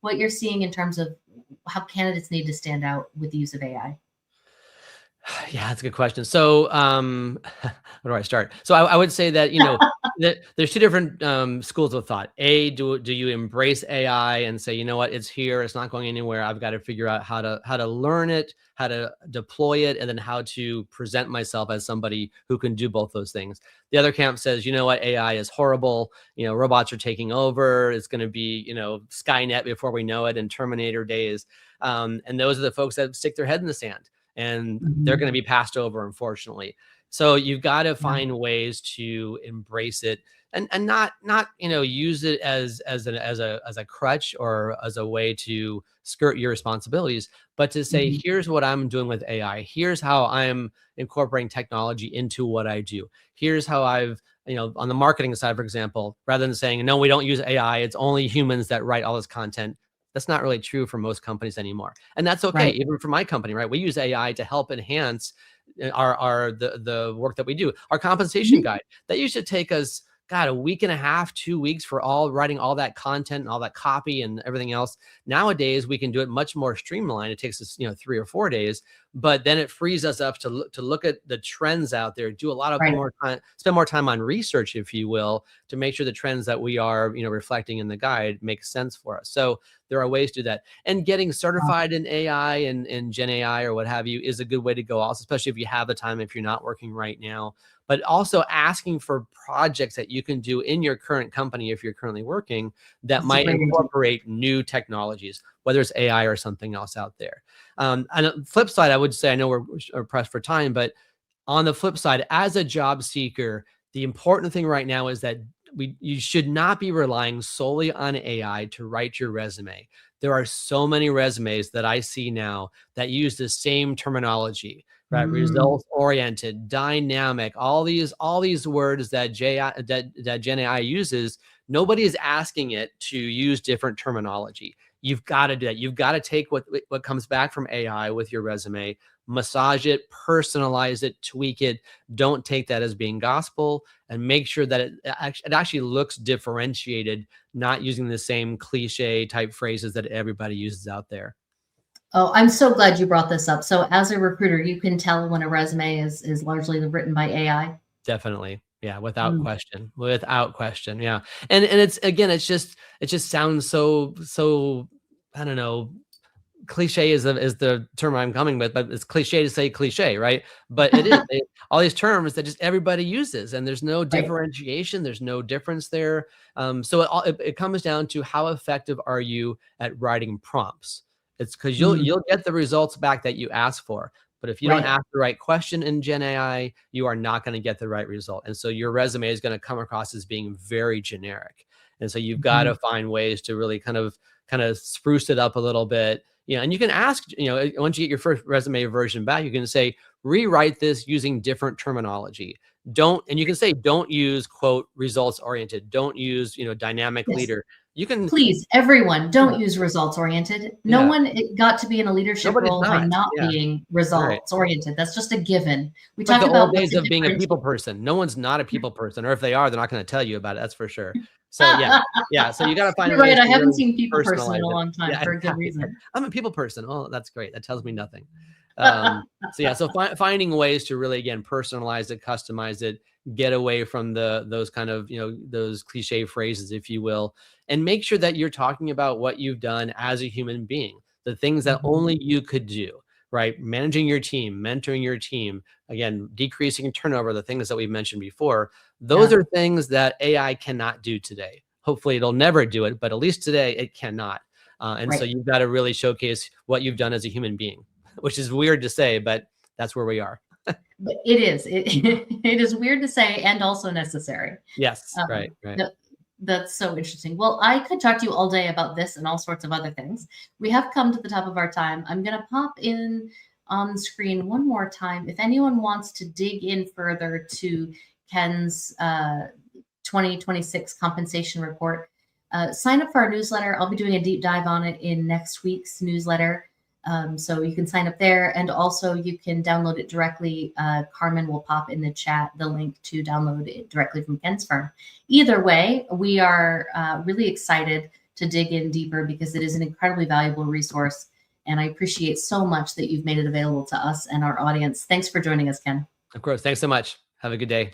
what you're seeing in terms of how candidates need to stand out with the use of AI? Yeah, that's a good question. So, where do I start? So I would say that, that there's two different schools of thought. Do you embrace AI and say, you know what, it's here, it's not going anywhere. I've got to figure out how to learn it, how to deploy it, and then how to present myself as somebody who can do both those things. The other camp says, you know what, AI is horrible. Robots are taking over. It's going to be, Skynet before we know it, and Terminator days. And those are the folks that stick their head in the sand, and they're going to be passed over, unfortunately. So you've got to find ways to embrace it and not use it as a crutch or as a way to skirt your responsibilities, but to say, here's what I'm doing with AI. Here's how I'm incorporating technology into what I do. Here's how I've, on the marketing side, for example, rather than saying, no, we don't use AI, it's only humans that write all this content. That's not really true for most companies anymore. And that's okay. Right. Even for my company, right? We use AI to help enhance the work that we do. Our compensation guide, that used to take us, God, a week and a half, 2 weeks for writing all that content and all that copy and everything else. Nowadays, we can do it much more streamlined. It takes us, 3 or 4 days, but then it frees us up to look at the trends out there, do a lot of more time, spend more time on research, if you will, to make sure the trends that we are, reflecting in the guide make sense for us. So there are ways to do that. And getting certified in AI and Gen AI or what have you is a good way to go also, especially if you have the time, if you're not working right now. But also asking for projects that you can do in your current company, if you're currently working, that might incorporate new technologies, whether it's AI or something else out there. On the flip side, I would say, I know we're pressed for time, but on the flip side, as a job seeker, the important thing right now is that you should not be relying solely on AI to write your resume. There are so many resumes that I see now that use the same terminology, right? Results oriented, dynamic, all these words that Gen AI uses. Nobody is asking it to use different terminology. You've got to do that. You've got to take what comes back from AI with your resume, massage it, personalize it, tweak it. Don't take that as being gospel, and make sure that it actually looks differentiated, not using the same cliche type phrases that everybody uses out there. Oh, I'm so glad you brought this up. So as a recruiter, you can tell when a resume is largely written by AI. Definitely. Yeah, without question. Without question. Yeah. And it's, again, it just sounds so I don't know, cliche is the term I'm coming with, but it's cliche to say cliche, right? But it is all these terms that just everybody uses, and there's no differentiation. There's no difference there. So it comes down to how effective are you at writing prompts? It's because you'll get the results back that you ask for. But if you don't ask the right question in Gen AI, you are not going to get the right result. And so your resume is going to come across as being very generic. And so you've got to find ways to really kind of spruce it up a little bit. And you can ask, once you get your first resume version back, you can say, rewrite this using different terminology. And you can say, don't use, quote, results oriented. Don't use, dynamic leader. You can, please, everyone, don't use results oriented. No one got to be in a leadership role by not being results oriented. That's just a given. We talk about the days of being a people person. No one's not a people person, or if they are, they're not going to tell you about it. That's for sure. So yeah. So you got to find. You're right. I haven't seen people person in a long time for a good reason. I'm a people person. Oh, that's great. That tells me nothing. So finding ways to really, again, personalize it, customize it, get away from those kind of, those cliche phrases, if you will, and make sure that you're talking about what you've done as a human being, the things that only you could do, right? Managing your team, mentoring your team, again, decreasing turnover, the things that we've mentioned before. Those are things that AI cannot do today. Hopefully it'll never do it, but at least today it cannot. So you've got to really showcase what you've done as a human being, which is weird to say, but that's where we are. But it is. It is weird to say and also necessary. Yes, right. That's so interesting. Well, I could talk to you all day about this and all sorts of other things. We have come to the top of our time. I'm going to pop in on the screen one more time. If anyone wants to dig in further to Ken's 2026 compensation report, sign up for our newsletter. I'll be doing a deep dive on it in next week's newsletter. So you can sign up there, and also you can download it directly. Carmen will pop in the chat the link to download it directly from Ken's firm. Either way, we are really excited to dig in deeper because it is an incredibly valuable resource. And I appreciate so much that you've made it available to us and our audience. Thanks for joining us, Ken. Of course. Thanks so much. Have a good day.